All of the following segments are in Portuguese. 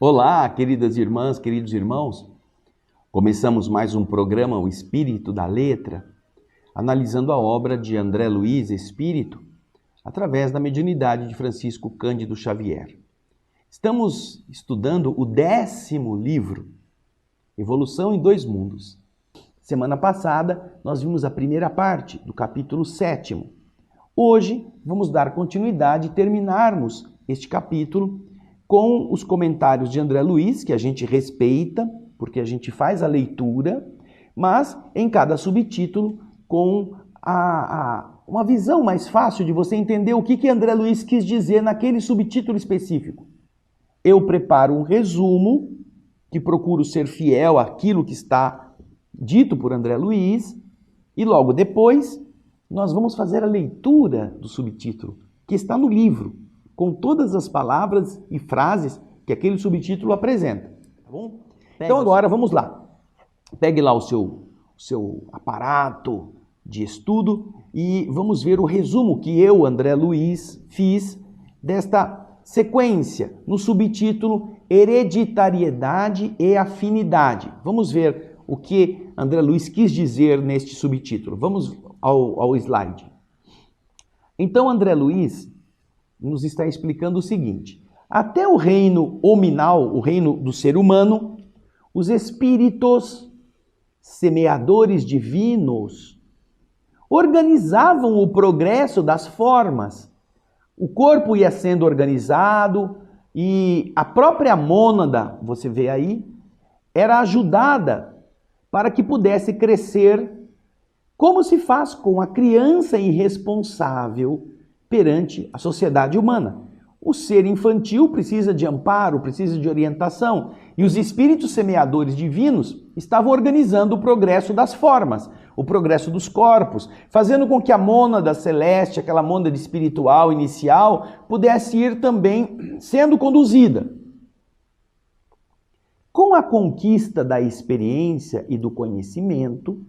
Olá, queridas irmãs, queridos irmãos. Começamos mais um programa, O Espírito da Letra, analisando a obra de André Luiz Espírito, através da mediunidade de Francisco Cândido Xavier. Estamos estudando o 10º livro, Evolução em Dois Mundos. Semana passada, nós vimos a primeira parte do capítulo 7º. Hoje, vamos dar continuidade e terminarmos este capítulo com os comentários de André Luiz, que a gente respeita, porque a gente faz a leitura, mas em cada subtítulo com uma visão mais fácil de você entender o que André Luiz quis dizer naquele subtítulo específico. Eu preparo um resumo, que procuro ser fiel àquilo que está dito por André Luiz, e logo depois nós vamos fazer a leitura do subtítulo, que está no livro, com todas as palavras e frases que aquele subtítulo apresenta. Tá bom? Então agora vamos lá. Pegue lá o seu aparato de estudo e vamos ver o resumo que eu, André Luiz, fiz desta sequência no subtítulo Hereditariedade e Afinidade. Vamos ver o que André Luiz quis dizer neste subtítulo. Vamos ao slide. Então André Luiz nos está explicando o seguinte: até o reino hominal, o reino do ser humano, os espíritos semeadores divinos organizavam o progresso das formas. O corpo ia sendo organizado e a própria mônada, você vê aí, era ajudada para que pudesse crescer, como se faz com a criança irresponsável perante a sociedade humana. O ser infantil precisa de amparo, precisa de orientação, e os espíritos semeadores divinos estavam organizando o progresso das formas, o progresso dos corpos, fazendo com que a mônada celeste, aquela mônada espiritual inicial, pudesse ir também sendo conduzida. Com a conquista da experiência e do conhecimento,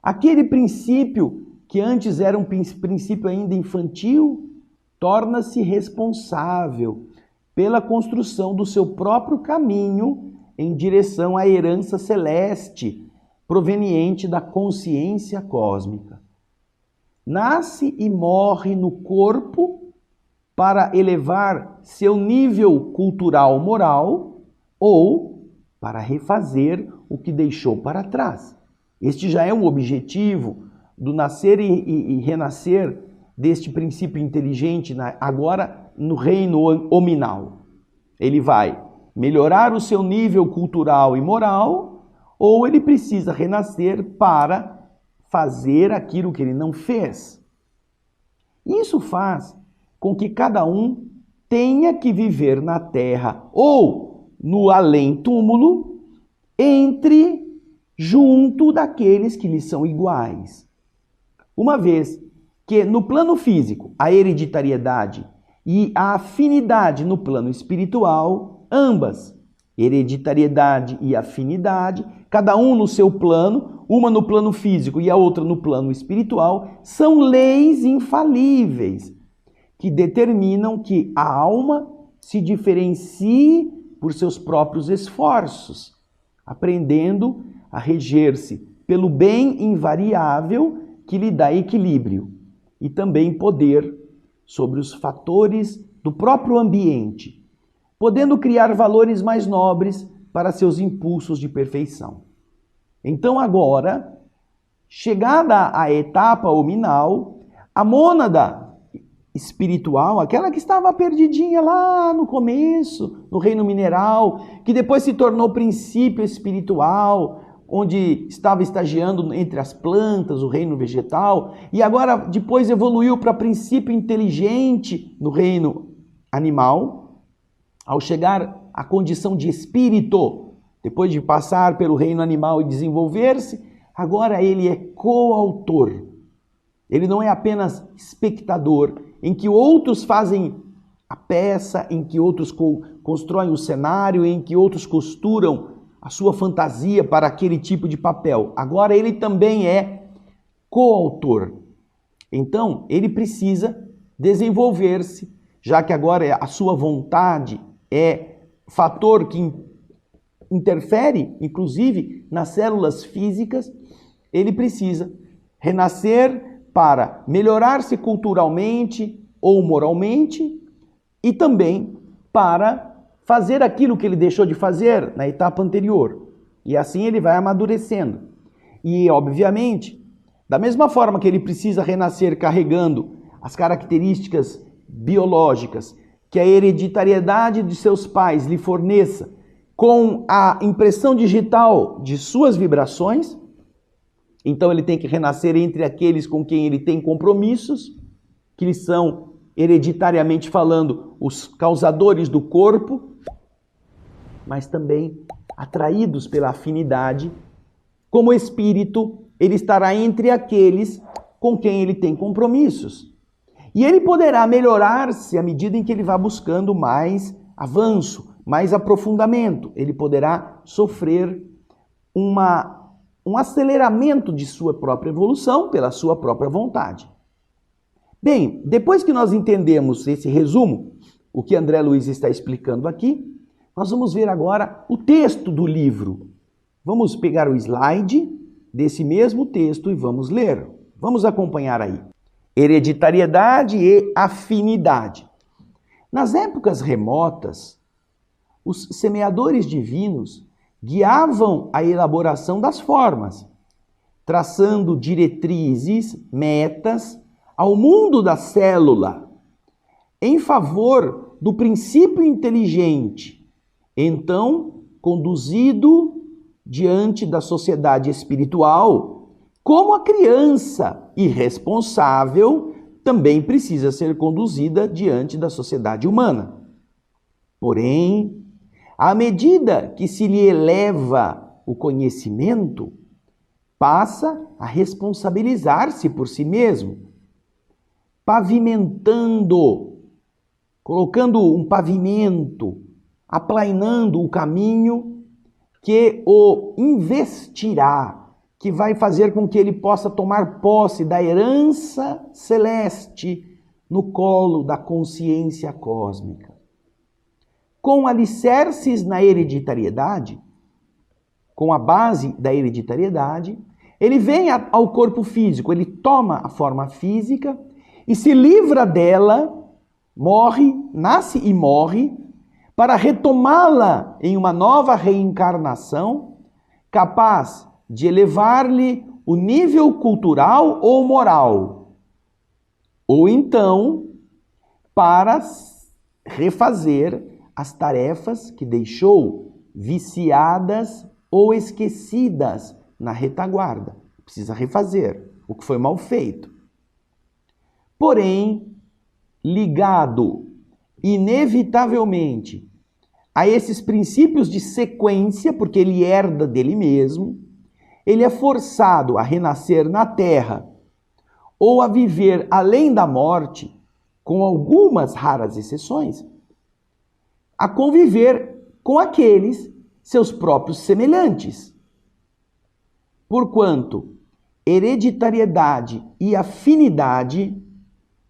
aquele princípio que antes era um princípio ainda infantil, torna-se responsável pela construção do seu próprio caminho em direção à herança celeste, proveniente da consciência cósmica. Nasce e morre no corpo para elevar seu nível cultural moral ou para refazer o que deixou para trás. Este já é um objetivo do nascer e renascer deste princípio inteligente, agora no reino hominal. Ele vai melhorar o seu nível cultural e moral, ou ele precisa renascer para fazer aquilo que ele não fez. Isso faz com que cada um tenha que viver na terra ou no além-túmulo, junto daqueles que lhe são iguais. Uma vez que no plano físico a hereditariedade e a afinidade no plano espiritual, ambas, hereditariedade e afinidade, cada um no seu plano, uma no plano físico e a outra no plano espiritual, são leis infalíveis que determinam que a alma se diferencie por seus próprios esforços, aprendendo a reger-se pelo bem invariável que lhe dá equilíbrio e também poder sobre os fatores do próprio ambiente, podendo criar valores mais nobres para seus impulsos de perfeição. Então agora, chegada à etapa hominal, a mônada espiritual, aquela que estava perdidinha lá no começo, no reino mineral, que depois se tornou princípio espiritual, onde estava estagiando entre as plantas, o reino vegetal, e agora depois evoluiu para princípio inteligente no reino animal, ao chegar à condição de espírito, depois de passar pelo reino animal e desenvolver-se, agora ele é coautor. Ele não é apenas espectador, em que outros fazem a peça, em que outros constroem o cenário, em que outros costuram a sua fantasia para aquele tipo de papel. Agora ele também é coautor. Então, ele precisa desenvolver-se, já que agora a sua vontade é fator que interfere, inclusive, nas células físicas, ele precisa renascer para melhorar-se culturalmente ou moralmente e também para fazer aquilo que ele deixou de fazer na etapa anterior. E assim ele vai amadurecendo. E, obviamente, da mesma forma que ele precisa renascer carregando as características biológicas que a hereditariedade de seus pais lhe forneça com a impressão digital de suas vibrações, então ele tem que renascer entre aqueles com quem ele tem compromissos, que lhe são, hereditariamente falando, os causadores do corpo, mas também atraídos pela afinidade. Como espírito, ele estará entre aqueles com quem ele tem compromissos. E ele poderá melhorar-se à medida em que ele vá buscando mais avanço, mais aprofundamento. Ele poderá sofrer um aceleramento de sua própria evolução pela sua própria vontade. Bem, depois que nós entendemos esse resumo, o que André Luiz está explicando aqui, nós vamos ver agora o texto do livro. Vamos pegar o slide desse mesmo texto e vamos ler. Vamos acompanhar aí. Hereditariedade e afinidade. Nas épocas remotas, os semeadores divinos guiavam a elaboração das formas, traçando diretrizes, metas ao mundo da célula, em favor do princípio inteligente, então conduzido diante da sociedade espiritual, como a criança irresponsável também precisa ser conduzida diante da sociedade humana. Porém, à medida que se lhe eleva o conhecimento, passa a responsabilizar-se por si mesmo, pavimentando, colocando um pavimento, aplainando o caminho que o investirá, que vai fazer com que ele possa tomar posse da herança celeste no colo da consciência cósmica. Com alicerces na hereditariedade, com a base da hereditariedade, ele vem ao corpo físico, ele toma a forma física e se livra dela, morre, nasce e morre, para retomá-la em uma nova reencarnação, capaz de elevar-lhe o nível cultural ou moral, ou então para refazer as tarefas que deixou viciadas ou esquecidas na retaguarda. Precisa refazer o que foi mal feito. Porém, ligado inevitavelmente a esses princípios de sequência, porque ele herda dele mesmo, ele é forçado a renascer na Terra ou a viver além da morte, com algumas raras exceções, a conviver com aqueles seus próprios semelhantes. Porquanto hereditariedade e afinidade,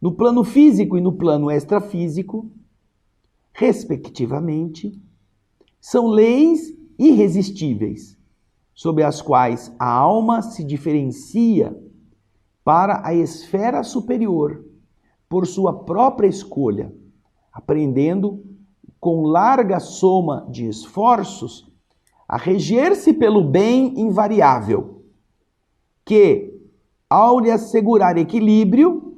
no plano físico e no plano extrafísico, respectivamente, são leis irresistíveis, sob as quais a alma se diferencia para a esfera superior, por sua própria escolha, aprendendo com larga soma de esforços a reger-se pelo bem invariável, que, ao lhe assegurar equilíbrio,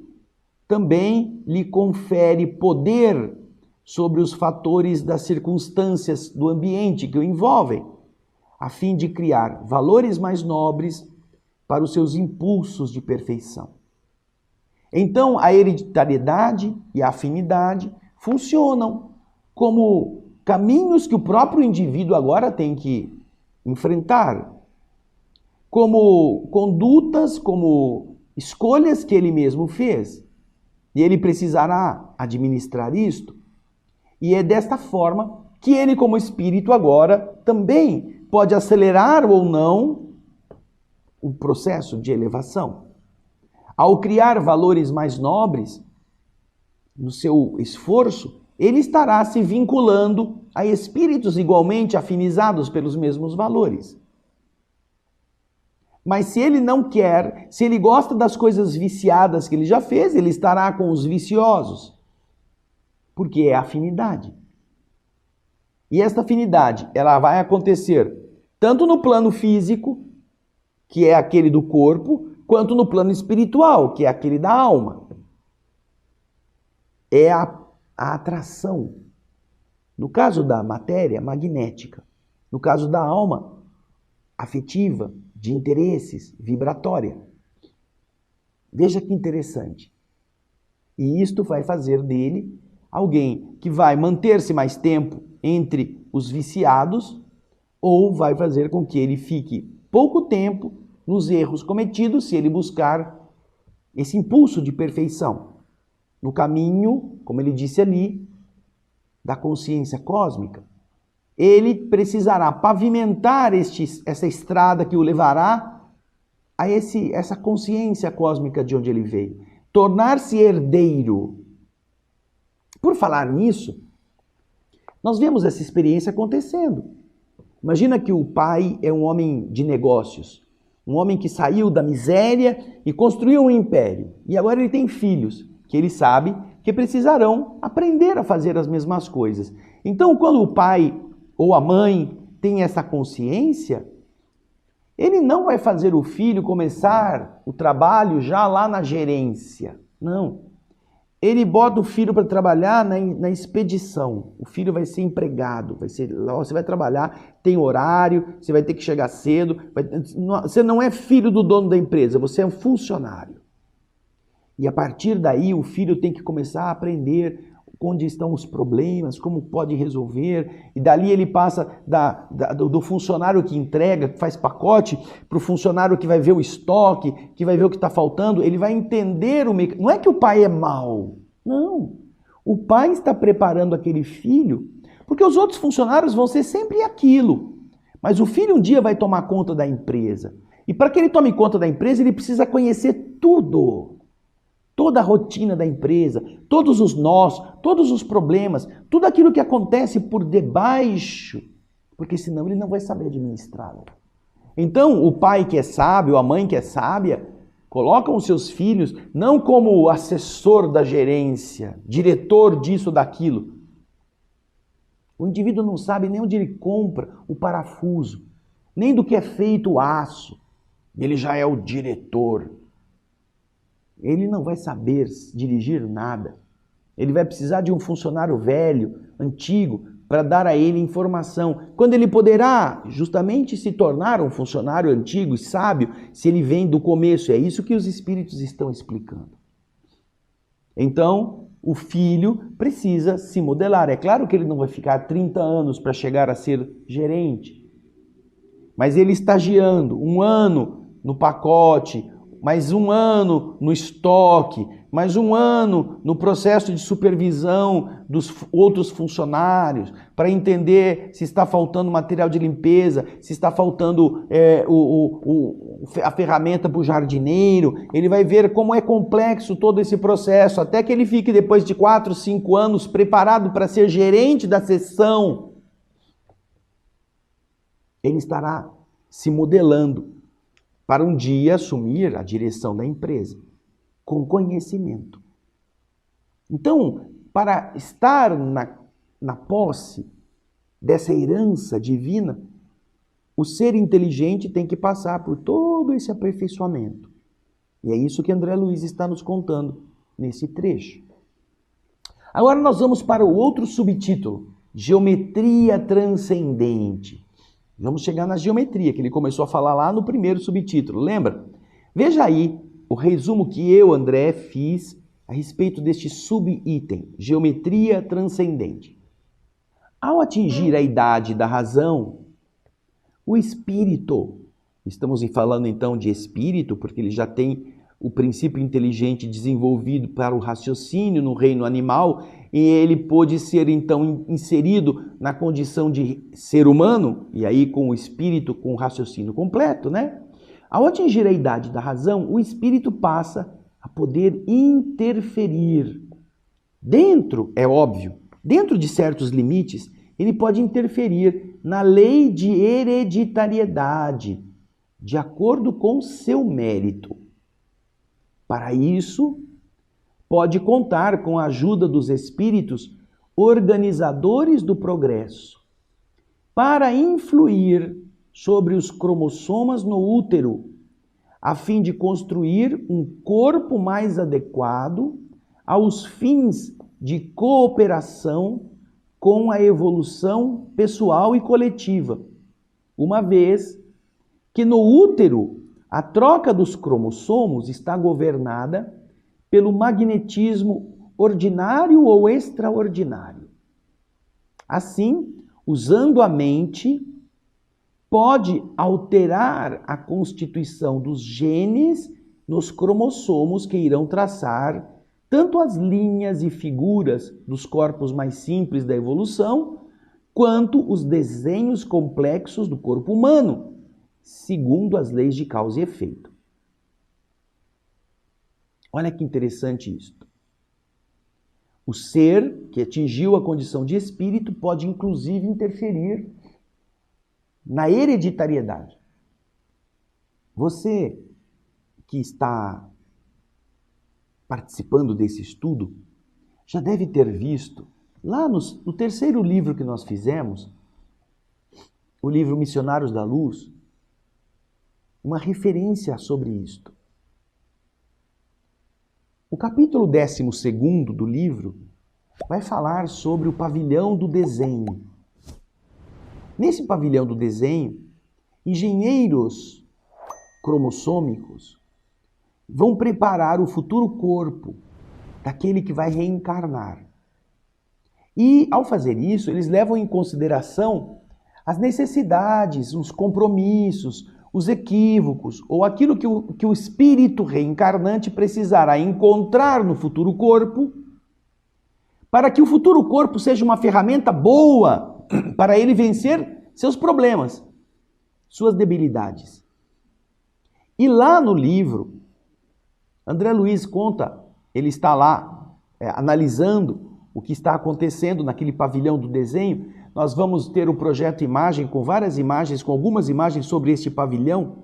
também lhe confere poder sobre os fatores das circunstâncias do ambiente que o envolvem, a fim de criar valores mais nobres para os seus impulsos de perfeição. Então, a hereditariedade e a afinidade funcionam como caminhos que o próprio indivíduo agora tem que enfrentar, como condutas, como escolhas que ele mesmo fez. E ele precisará administrar isto. E é desta forma que ele, como espírito, agora também pode acelerar ou não o processo de elevação. Ao criar valores mais nobres, no seu esforço, ele estará se vinculando a espíritos igualmente afinizados pelos mesmos valores. Mas se ele não quer, se ele gosta das coisas viciadas que ele já fez, ele estará com os viciosos. Porque é afinidade. E esta afinidade, ela vai acontecer tanto no plano físico, que é aquele do corpo, quanto no plano espiritual, que é aquele da alma. É a atração. No caso da matéria, magnética. No caso da alma, afetiva, de interesses, vibratória. Veja que interessante. E isto vai fazer dele alguém que vai manter-se mais tempo entre os viciados ou vai fazer com que ele fique pouco tempo nos erros cometidos se ele buscar esse impulso de perfeição. No caminho, como ele disse ali, da consciência cósmica. Ele precisará pavimentar essa estrada que o levará a essa consciência cósmica de onde ele veio. Tornar-se herdeiro. Por falar nisso, nós vemos essa experiência acontecendo. Imagina que o pai é um homem de negócios, um homem que saiu da miséria e construiu um império. E agora ele tem filhos, que ele sabe que precisarão aprender a fazer as mesmas coisas. Então, quando o pai ou a mãe tem essa consciência, ele não vai fazer o filho começar o trabalho já lá na gerência. Não. Ele bota o filho para trabalhar na expedição. O filho vai ser empregado, você vai trabalhar, tem horário, você vai ter que chegar cedo. Você não é filho do dono da empresa, você é um funcionário. E a partir daí o filho tem que começar a aprender onde estão os problemas, como pode resolver. E dali ele passa do funcionário que entrega, que faz pacote, para o funcionário que vai ver o estoque, que vai ver o que está faltando. Ele vai entender o mecanismo. Não é que o pai é mau. Não. O pai está preparando aquele filho, porque os outros funcionários vão ser sempre aquilo. Mas o filho um dia vai tomar conta da empresa. E para que ele tome conta da empresa, ele precisa conhecer tudo. Toda a rotina da empresa, todos os nós, todos os problemas, tudo aquilo que acontece por debaixo, porque senão ele não vai saber administrá-lo. Então, o pai que é sábio, a mãe que é sábia, colocam os seus filhos não como assessor da gerência, diretor disso, daquilo. O indivíduo não sabe nem onde ele compra o parafuso, nem do que é feito o aço. Ele já é o diretor. Ele não vai saber dirigir nada. Ele vai precisar de um funcionário velho, antigo, para dar a ele informação. Quando ele poderá justamente se tornar um funcionário antigo e sábio, se ele vem do começo. É isso que os espíritos estão explicando. Então, o filho precisa se modelar. É claro que ele não vai ficar 30 anos para chegar a ser gerente. Mas ele estagiando 1 ano no pacote, mais 1 ano no estoque, mais 1 ano no processo de supervisão dos outros funcionários, para entender se está faltando material de limpeza, se está faltando a ferramenta para o jardineiro. Ele vai ver como é complexo todo esse processo, até que ele fique, depois de 4, 5 anos, preparado para ser gerente da seção. Ele estará se modelando para um dia assumir a direção da empresa, com conhecimento. Então, para estar na posse dessa herança divina, o ser inteligente tem que passar por todo esse aperfeiçoamento. E é isso que André Luiz está nos contando nesse trecho. Agora nós vamos para o outro subtítulo, Geometria Transcendente. Vamos chegar na geometria, que ele começou a falar lá no primeiro subtítulo, lembra? Veja aí o resumo que eu, André, fiz a respeito deste subitem, geometria transcendente. Ao atingir a idade da razão, o espírito, estamos falando então de espírito, porque ele já tem o princípio inteligente desenvolvido para o raciocínio no reino animal, e ele pôde ser então inserido na condição de ser humano, e aí com o espírito, com o raciocínio completo, né? Ao atingir a idade da razão, o espírito passa a poder interferir. Dentro, é óbvio, dentro de certos limites, ele pode interferir na lei de hereditariedade, de acordo com seu mérito. Para isso, pode contar com a ajuda dos espíritos organizadores do progresso, para influir sobre os cromossomas no útero, a fim de construir um corpo mais adequado aos fins de cooperação com a evolução pessoal e coletiva, uma vez que no útero a troca dos cromossomos está governada pelo magnetismo ordinário ou extraordinário. Assim, usando a mente, pode alterar a constituição dos genes nos cromossomos que irão traçar tanto as linhas e figuras dos corpos mais simples da evolução, quanto os desenhos complexos do corpo humano, segundo as leis de causa e efeito. Olha que interessante isto. O ser que atingiu a condição de espírito pode inclusive interferir na hereditariedade. Você que está participando desse estudo já deve ter visto, lá no terceiro livro que nós fizemos, o livro Missionários da Luz, uma referência sobre isto. O capítulo 12º do livro vai falar sobre o pavilhão do desenho. Nesse pavilhão do desenho, engenheiros cromossômicos vão preparar o futuro corpo daquele que vai reencarnar. E, ao fazer isso, eles levam em consideração as necessidades, os compromissos, os equívocos, ou aquilo que o espírito reencarnante precisará encontrar no futuro corpo, para que o futuro corpo seja uma ferramenta boa para ele vencer seus problemas, suas debilidades. E lá no livro, André Luiz conta, ele está lá analisando o que está acontecendo naquele pavilhão do desenho. Nós vamos ter o projeto Imagem com várias imagens, com algumas imagens sobre este pavilhão,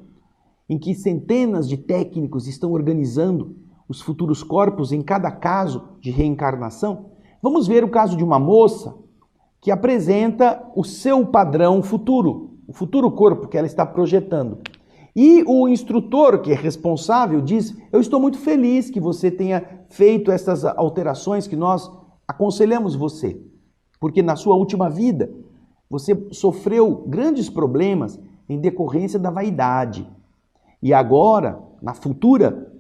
em que centenas de técnicos estão organizando os futuros corpos em cada caso de reencarnação. Vamos ver o caso de uma moça que apresenta o seu padrão futuro, o futuro corpo que ela está projetando. E o instrutor, que é responsável, diz: eu estou muito feliz que você tenha feito essas alterações que nós aconselhamos você, porque na sua última vida você sofreu grandes problemas em decorrência da vaidade. E agora, na futura,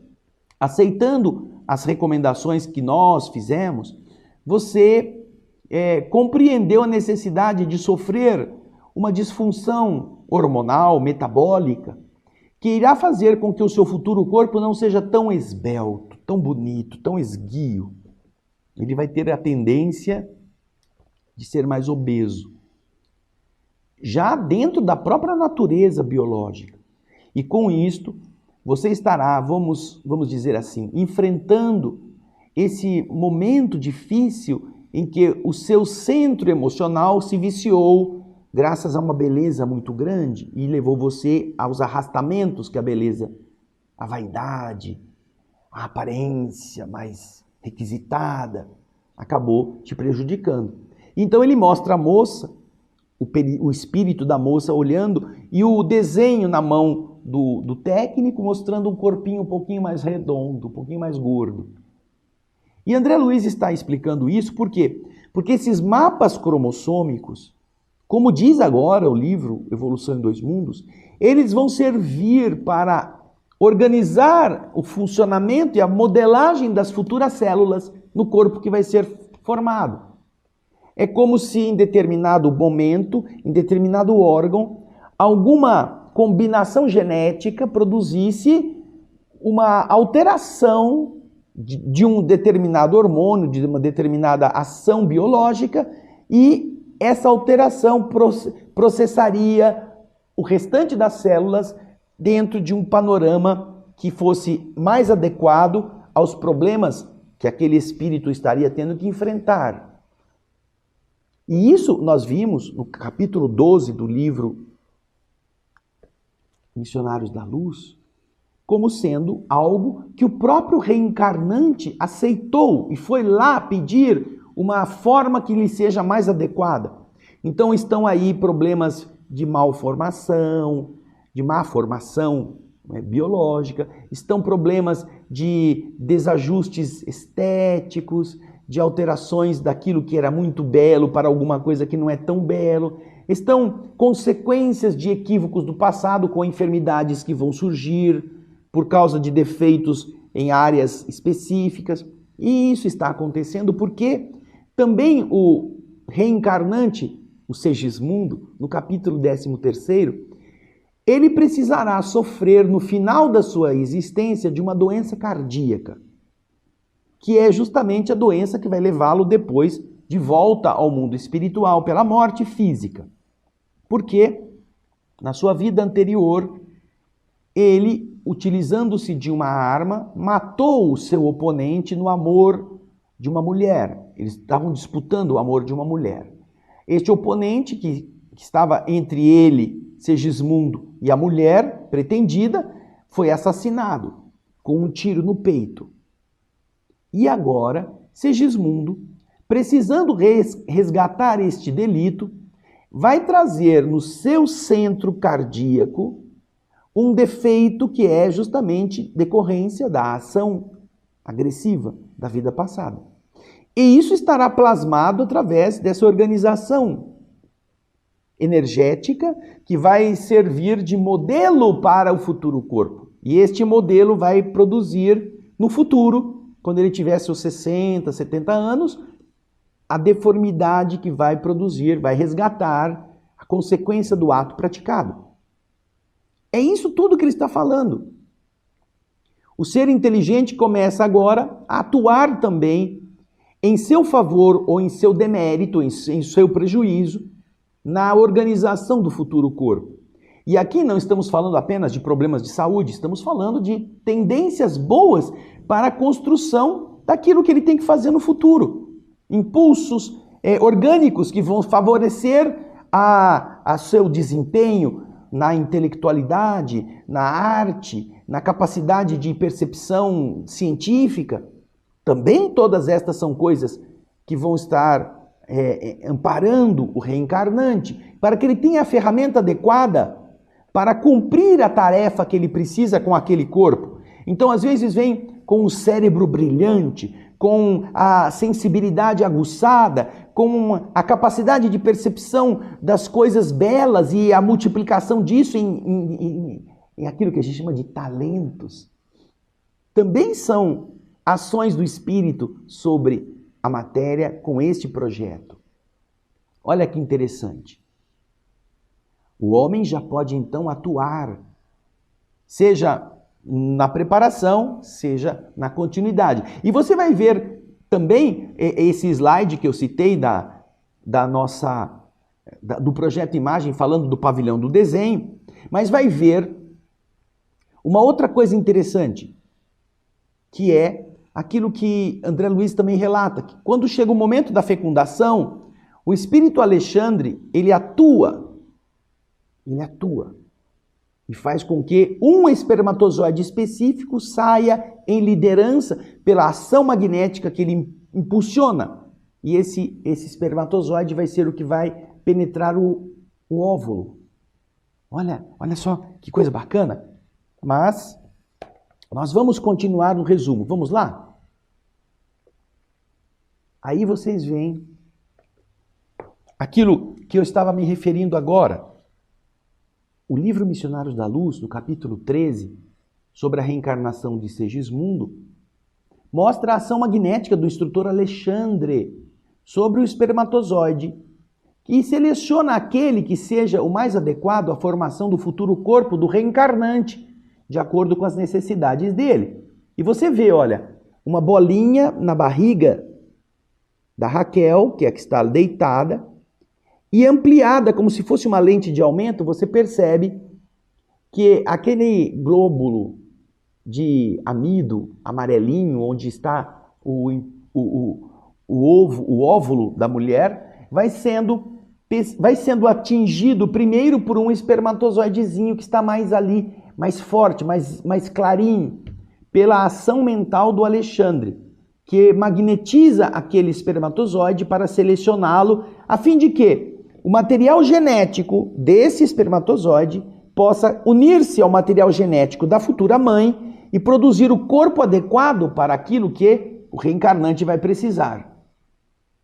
aceitando as recomendações que nós fizemos, você compreendeu a necessidade de sofrer uma disfunção hormonal, metabólica, que irá fazer com que o seu futuro corpo não seja tão esbelto, tão bonito, tão esguio. Ele vai ter a tendência de ser mais obeso, já dentro da própria natureza biológica. E com isto, você estará, vamos dizer assim, enfrentando esse momento difícil em que o seu centro emocional se viciou graças a uma beleza muito grande e levou você aos arrastamentos que a beleza, a vaidade, a aparência mais requisitada, acabou te prejudicando. Então ele mostra a moça, o espírito da moça olhando e o desenho na mão do técnico mostrando um corpinho um pouquinho mais redondo, um pouquinho mais gordo. E André Luiz está explicando isso por quê? Porque esses mapas cromossômicos, como diz agora o livro Evolução em Dois Mundos, eles vão servir para organizar o funcionamento e a modelagem das futuras células no corpo que vai ser formado. É como se em determinado momento, em determinado órgão, alguma combinação genética produzisse uma alteração de um determinado hormônio, de uma determinada ação biológica, e essa alteração processaria o restante das células dentro de um panorama que fosse mais adequado aos problemas que aquele espírito estaria tendo que enfrentar. E isso nós vimos no capítulo 12 do livro Missionários da Luz, como sendo algo que o próprio reencarnante aceitou e foi lá pedir uma forma que lhe seja mais adequada. Então estão aí problemas de malformação, de má formação biológica, estão problemas de desajustes estéticos, de alterações daquilo que era muito belo para alguma coisa que não é tão belo. Estão consequências de equívocos do passado com enfermidades que vão surgir por causa de defeitos em áreas específicas. E isso está acontecendo porque também o reencarnante, o Segismundo, no capítulo 13º, ele precisará sofrer no final da sua existência de uma doença cardíaca, que é justamente a doença que vai levá-lo depois de volta ao mundo espiritual pela morte física. Porque na sua vida anterior, ele, utilizando-se de uma arma, matou o seu oponente no amor de uma mulher. Eles estavam disputando o amor de uma mulher. Este oponente, que estava entre ele, Segismundo, e a mulher pretendida, foi assassinado com um tiro no peito. E agora, Segismundo, precisando resgatar este delito, vai trazer no seu centro cardíaco um defeito que é justamente decorrência da ação agressiva da vida passada. E isso estará plasmado através dessa organização energética que vai servir de modelo para o futuro corpo. E este modelo vai produzir no futuro, quando ele tiver seus 60, 70 anos, a deformidade que vai produzir, vai resgatar a consequência do ato praticado. É isso tudo que ele está falando. O ser inteligente começa agora a atuar também em seu favor ou em seu demérito, em seu prejuízo, na organização do futuro corpo. E aqui não estamos falando apenas de problemas de saúde, estamos falando de tendências boas para a construção daquilo que ele tem que fazer no futuro. Impulsos orgânicos que vão favorecer a seu desempenho na intelectualidade, na arte, na capacidade de percepção científica. Também todas estas são coisas que vão estar amparando o reencarnante, para que ele tenha a ferramenta adequada para cumprir a tarefa que ele precisa com aquele corpo. Então, às vezes, vem com o cérebro brilhante, com a sensibilidade aguçada, com a capacidade de percepção das coisas belas e a multiplicação disso em aquilo que a gente chama de talentos. Também são ações do espírito sobre a matéria com este projeto. Olha que interessante. O homem já pode então atuar, seja na preparação, seja na continuidade. E você vai ver também esse slide que eu citei do projeto Imagem, falando do pavilhão do desenho, mas vai ver uma outra coisa interessante, que é aquilo que André Luiz também relata, que quando chega o momento da fecundação, o espírito Alexandre, ele atua e faz com que um espermatozoide específico saia em liderança pela ação magnética que ele impulsiona. E esse espermatozoide vai ser o que vai penetrar o óvulo. Olha só que coisa bacana. Mas nós vamos continuar no resumo. Vamos lá? Aí vocês veem aquilo que eu estava me referindo agora. O livro Missionários da Luz, no capítulo 13, sobre a reencarnação de Segismundo, mostra a ação magnética do instrutor Alexandre sobre o espermatozoide, que seleciona aquele que seja o mais adequado à formação do futuro corpo do reencarnante, de acordo com as necessidades dele. E você vê, olha, uma bolinha na barriga da Raquel, que é a que está deitada, e ampliada como se fosse uma lente de aumento, você percebe que aquele glóbulo de amido amarelinho, onde está o óvulo da mulher, vai sendo atingido primeiro por um espermatozoidezinho que está mais ali, mais forte, mais clarinho, pela ação mental do Alexandre, que magnetiza aquele espermatozoide para selecioná-lo, a fim de que o material genético desse espermatozoide possa unir-se ao material genético da futura mãe e produzir o corpo adequado para aquilo que o reencarnante vai precisar.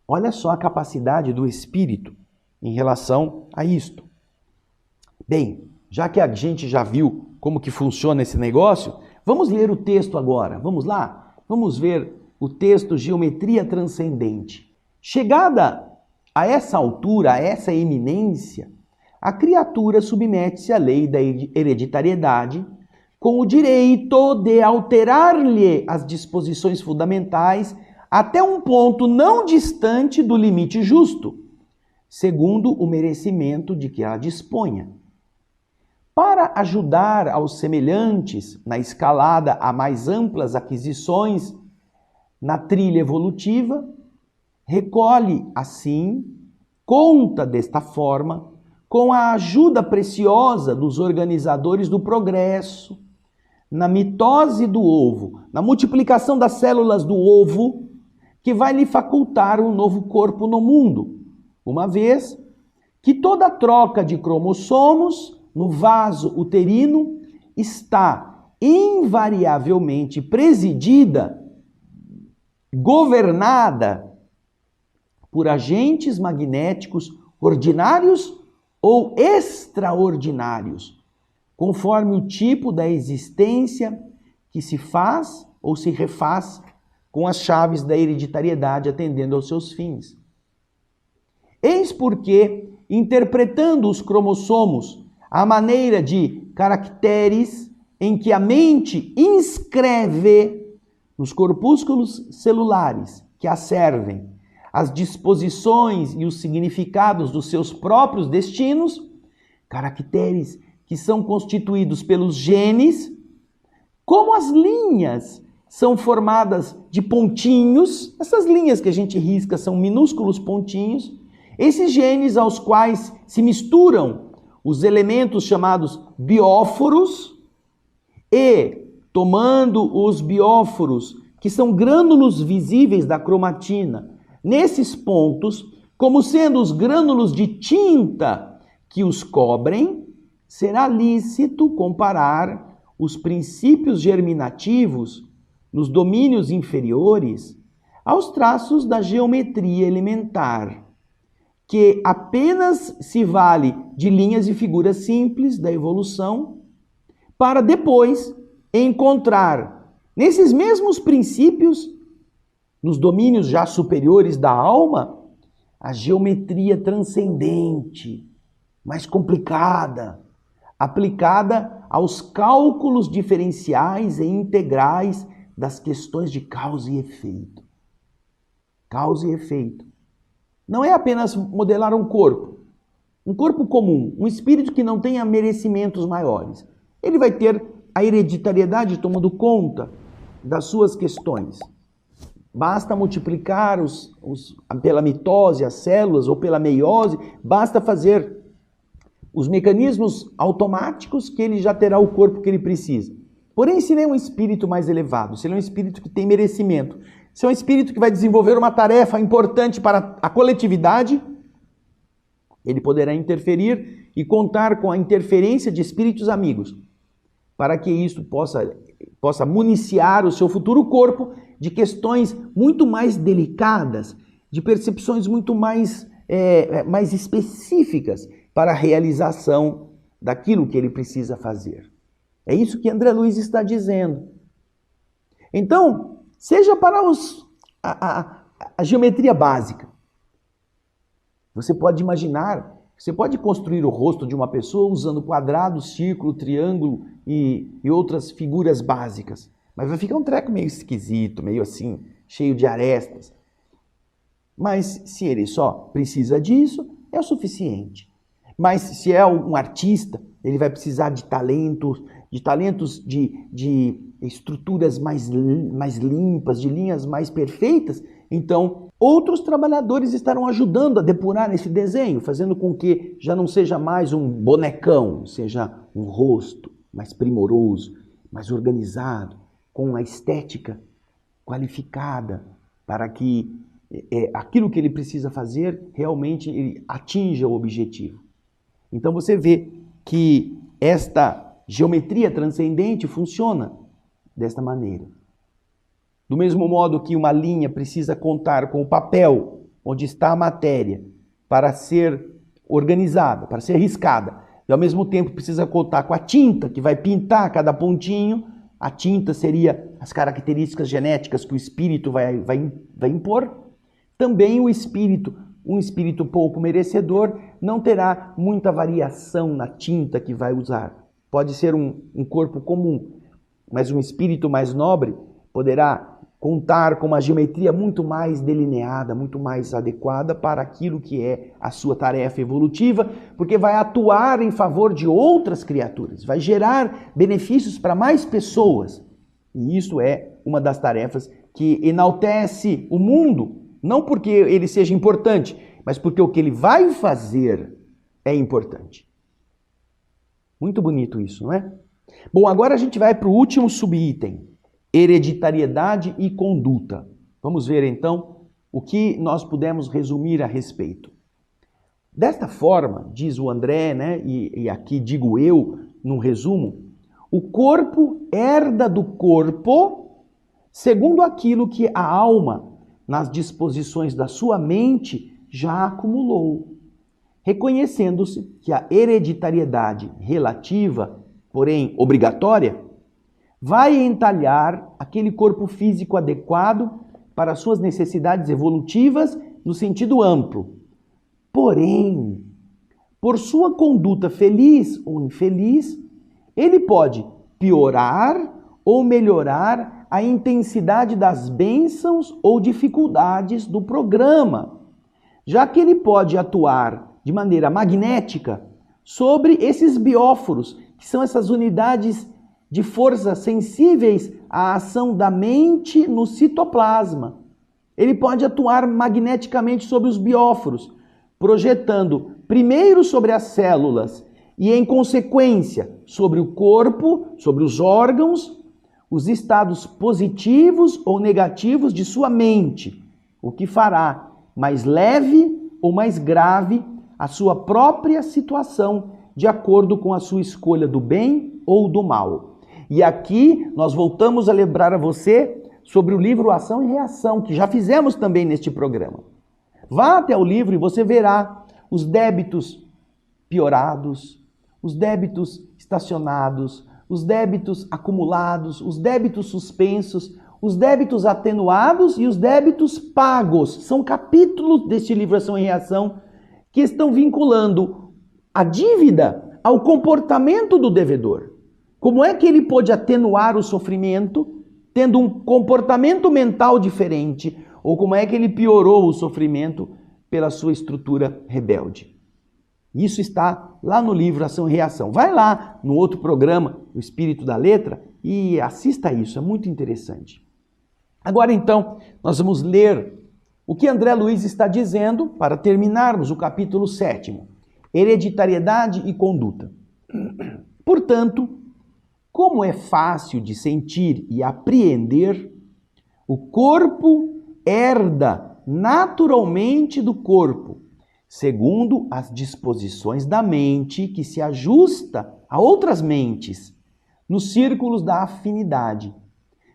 Olha só a capacidade do espírito em relação a isto. Bem, já que a gente já viu como que funciona esse negócio, vamos ler o texto agora. Vamos lá? Vamos ver o texto Geometria Transcendente. Chegada a essa altura, a essa eminência, a criatura submete-se à lei da hereditariedade com o direito de alterar-lhe as disposições fundamentais até um ponto não distante do limite justo, segundo o merecimento de que ela disponha. Para ajudar aos semelhantes na escalada a mais amplas aquisições na trilha evolutiva, recolhe, assim, conta desta forma, com a ajuda preciosa dos organizadores do progresso, na mitose do ovo, na multiplicação das células do ovo, que vai lhe facultar um novo corpo no mundo, uma vez que toda troca de cromossomos no vaso uterino está invariavelmente presidida, governada por agentes magnéticos ordinários ou extraordinários, conforme o tipo da existência que se faz ou se refaz com as chaves da hereditariedade atendendo aos seus fins. Eis porque, interpretando os cromossomos à maneira de caracteres em que a mente inscreve nos corpúsculos celulares que a servem as disposições e os significados dos seus próprios destinos, caracteres que são constituídos pelos genes, como as linhas são formadas de pontinhos, essas linhas que a gente risca são minúsculos pontinhos, esses genes aos quais se misturam os elementos chamados bióforos e, tomando os bióforos, que são grânulos visíveis da cromatina, nesses pontos, como sendo os grânulos de tinta que os cobrem, será lícito comparar os princípios germinativos nos domínios inferiores aos traços da geometria elementar, que apenas se vale de linhas e figuras simples da evolução, para depois encontrar nesses mesmos princípios, nos domínios já superiores da alma, a geometria transcendente, mais complicada, aplicada aos cálculos diferenciais e integrais das questões de causa e efeito. Causa e efeito. Não é apenas modelar um corpo comum, um espírito que não tenha merecimentos maiores. Ele vai ter a hereditariedade tomando conta das suas questões. Basta multiplicar pela mitose as células ou pela meiose, basta fazer os mecanismos automáticos que ele já terá o corpo que ele precisa. Porém, se ele é um espírito mais elevado, se ele é um espírito que tem merecimento, se é um espírito que vai desenvolver uma tarefa importante para a coletividade, ele poderá interferir e contar com a interferência de espíritos amigos, para que isso possa municiar o seu futuro corpo de questões muito mais delicadas, de percepções muito mais específicas para a realização daquilo que ele precisa fazer. É isso que André Luiz está dizendo. Então, seja para a geometria básica. Você pode imaginar, você pode construir o rosto de uma pessoa usando quadrado, círculo, triângulo e outras figuras básicas. Mas vai ficar um treco meio esquisito, meio assim, cheio de arestas. Mas se ele só precisa disso, é o suficiente. Mas se é um artista ele vai precisar de talentos de estruturas mais limpas, de linhas mais perfeitas. Então, outros trabalhadores estarão ajudando a depurar esse desenho, fazendo com que já não seja mais um bonecão, seja um rosto mais primoroso, mais organizado, com uma estética qualificada, para que aquilo que ele precisa fazer realmente ele atinja o objetivo. Então você vê que esta geometria transcendente funciona desta maneira. Do mesmo modo que uma linha precisa contar com o papel onde está a matéria para ser organizada, para ser riscada, e ao mesmo tempo precisa contar com a tinta que vai pintar cada pontinho. A tinta seria as características genéticas que o espírito vai impor. Também o espírito, um espírito pouco merecedor, não terá muita variação na tinta que vai usar. Pode ser um corpo comum, mas um espírito mais nobre poderá contar com uma geometria muito mais delineada, muito mais adequada para aquilo que é a sua tarefa evolutiva, porque vai atuar em favor de outras criaturas, vai gerar benefícios para mais pessoas. E isso é uma das tarefas que enaltece o mundo, não porque ele seja importante, mas porque o que ele vai fazer é importante. Muito bonito isso, não é? Bom, agora a gente vai para o último subitem. Hereditariedade e conduta. Vamos ver então o que nós pudemos resumir a respeito. Desta forma, diz o André, né, e aqui digo eu, num resumo, o corpo herda do corpo segundo aquilo que a alma, nas disposições da sua mente, já acumulou, reconhecendo-se que a hereditariedade relativa, porém obrigatória, vai entalhar aquele corpo físico adequado para suas necessidades evolutivas no sentido amplo. Porém, por sua conduta feliz ou infeliz, ele pode piorar ou melhorar a intensidade das bênçãos ou dificuldades do programa, já que ele pode atuar de maneira magnética sobre esses bióforos, que são essas unidades de força sensíveis à ação da mente no citoplasma. Ele pode atuar magneticamente sobre os bióforos, projetando primeiro sobre as células e, em consequência, sobre o corpo, sobre os órgãos, os estados positivos ou negativos de sua mente, o que fará mais leve ou mais grave a sua própria situação, de acordo com a sua escolha do bem ou do mal. E aqui nós voltamos a lembrar a você sobre o livro Ação e Reação, que já fizemos também neste programa. Vá até o livro e você verá os débitos piorados, os débitos estacionados, os débitos acumulados, os débitos suspensos, os débitos atenuados e os débitos pagos. São capítulos deste livro Ação e Reação que estão vinculando a dívida ao comportamento do devedor. Como é que ele pôde atenuar o sofrimento tendo um comportamento mental diferente? Ou como é que ele piorou o sofrimento pela sua estrutura rebelde? Isso está lá no livro Ação e Reação. Vai lá no outro programa, O Espírito da Letra, e assista a isso, é muito interessante. Agora então, nós vamos ler o que André Luiz está dizendo para terminarmos o capítulo 7º, Hereditariedade e Conduta. Portanto, como é fácil de sentir e apreender, o corpo herda naturalmente do corpo, segundo as disposições da mente que se ajusta a outras mentes, nos círculos da afinidade.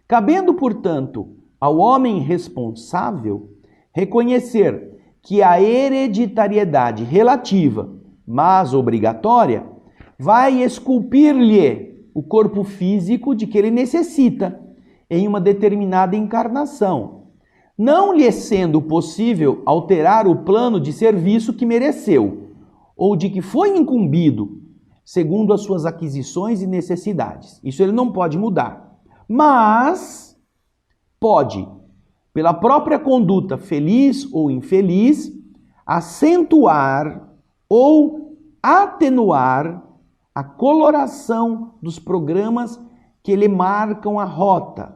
Cabendo, portanto, ao homem responsável reconhecer que a hereditariedade relativa, mas obrigatória, vai esculpir-lhe o corpo físico de que ele necessita em uma determinada encarnação, não lhe sendo possível alterar o plano de serviço que mereceu ou de que foi incumbido, segundo as suas aquisições e necessidades. Isso ele não pode mudar, mas pode, pela própria conduta feliz ou infeliz, acentuar ou atenuar a coloração dos programas que lhe marcam a rota,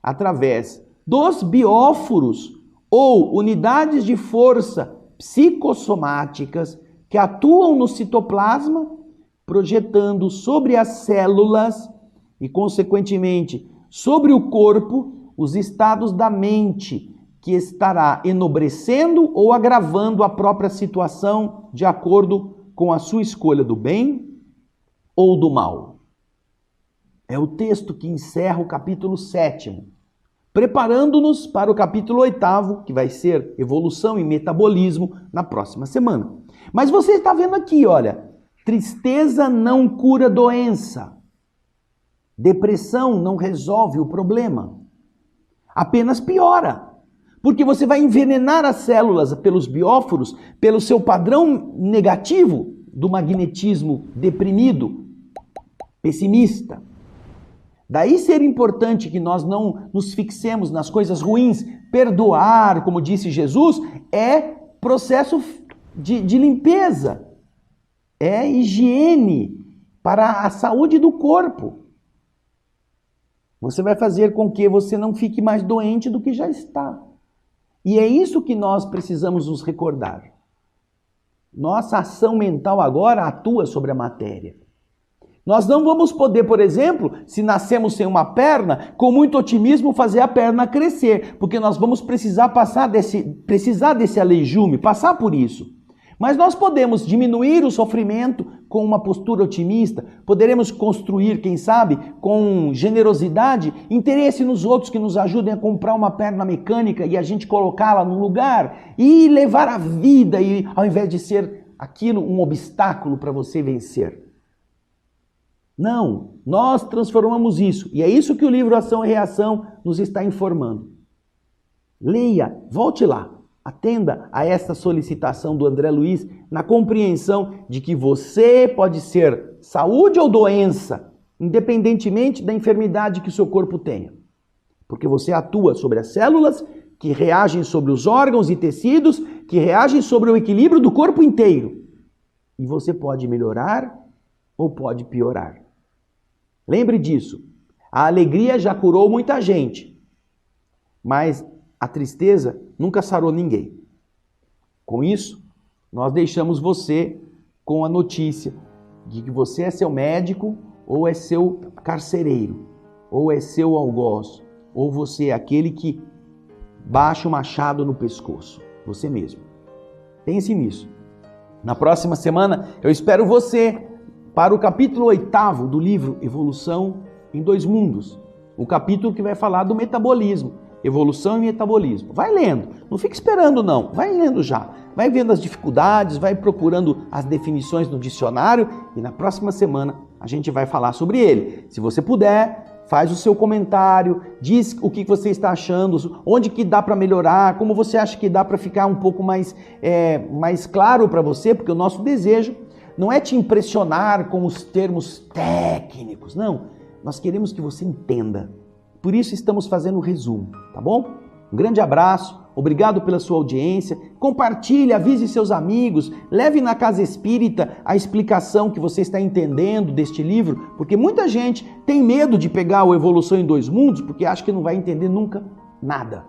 através dos bióforos ou unidades de força psicossomáticas que atuam no citoplasma, projetando sobre as células e, consequentemente, sobre o corpo, os estados da mente, que estará enobrecendo ou agravando a própria situação de acordo com a sua escolha do bem ou do mal. É o texto que encerra o capítulo 7º, preparando-nos para o capítulo 8º, que vai ser evolução e metabolismo, na próxima semana. Mas você está vendo aqui, olha, tristeza não cura doença. Depressão não resolve o problema. Apenas piora. Porque você vai envenenar as células pelos bióforos, pelo seu padrão negativo do magnetismo deprimido, pessimista. Daí ser importante que nós não nos fixemos nas coisas ruins. Perdoar, como disse Jesus, é processo de limpeza. É higiene para a saúde do corpo. Você vai fazer com que você não fique mais doente do que já está. E é isso que nós precisamos nos recordar. Nossa ação mental agora atua sobre a matéria. Nós não vamos poder, por exemplo, se nascemos sem uma perna, com muito otimismo fazer a perna crescer, porque nós vamos precisar desse aleijume, passar por isso. Mas nós podemos diminuir o sofrimento com uma postura otimista, poderemos construir, quem sabe, com generosidade, interesse nos outros que nos ajudem a comprar uma perna mecânica e a gente colocá-la no lugar e levar a vida, e, ao invés de ser aquilo um obstáculo para você vencer. Não, nós transformamos isso. E é isso que o livro Ação e Reação nos está informando. Leia, volte lá. Atenda a esta solicitação do André Luiz na compreensão de que você pode ser saúde ou doença, independentemente da enfermidade que o seu corpo tenha. Porque você atua sobre as células, que reagem sobre os órgãos e tecidos, que reagem sobre o equilíbrio do corpo inteiro. E você pode melhorar ou pode piorar. Lembre disso. A alegria já curou muita gente, mas a tristeza nunca sarou ninguém. Com isso, nós deixamos você com a notícia de que você é seu médico, ou é seu carcereiro, ou é seu algoz, ou você é aquele que baixa o machado no pescoço. Você mesmo. Pense nisso. Na próxima semana, eu espero você para o capítulo 8º do livro Evolução em Dois Mundos. O capítulo que vai falar do metabolismo. Evolução e metabolismo. Vai lendo, não fica esperando não, vai lendo já. Vai vendo as dificuldades, vai procurando as definições no dicionário e na próxima semana a gente vai falar sobre ele. Se você puder, faz o seu comentário, diz o que você está achando, onde que dá para melhorar, como você acha que dá para ficar um pouco mais claro para você, porque o nosso desejo não é te impressionar com os termos técnicos, não. Nós queremos que você entenda. Por isso estamos fazendo um resumo, tá bom? Um grande abraço, obrigado pela sua audiência. Compartilhe, avise seus amigos, leve na casa espírita a explicação que você está entendendo deste livro, porque muita gente tem medo de pegar o Evolução em Dois Mundos, porque acha que não vai entender nunca nada.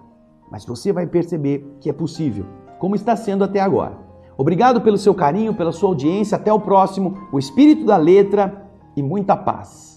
Mas você vai perceber que é possível, como está sendo até agora. Obrigado pelo seu carinho, pela sua audiência. Até o próximo. O Espírito da Letra e muita paz.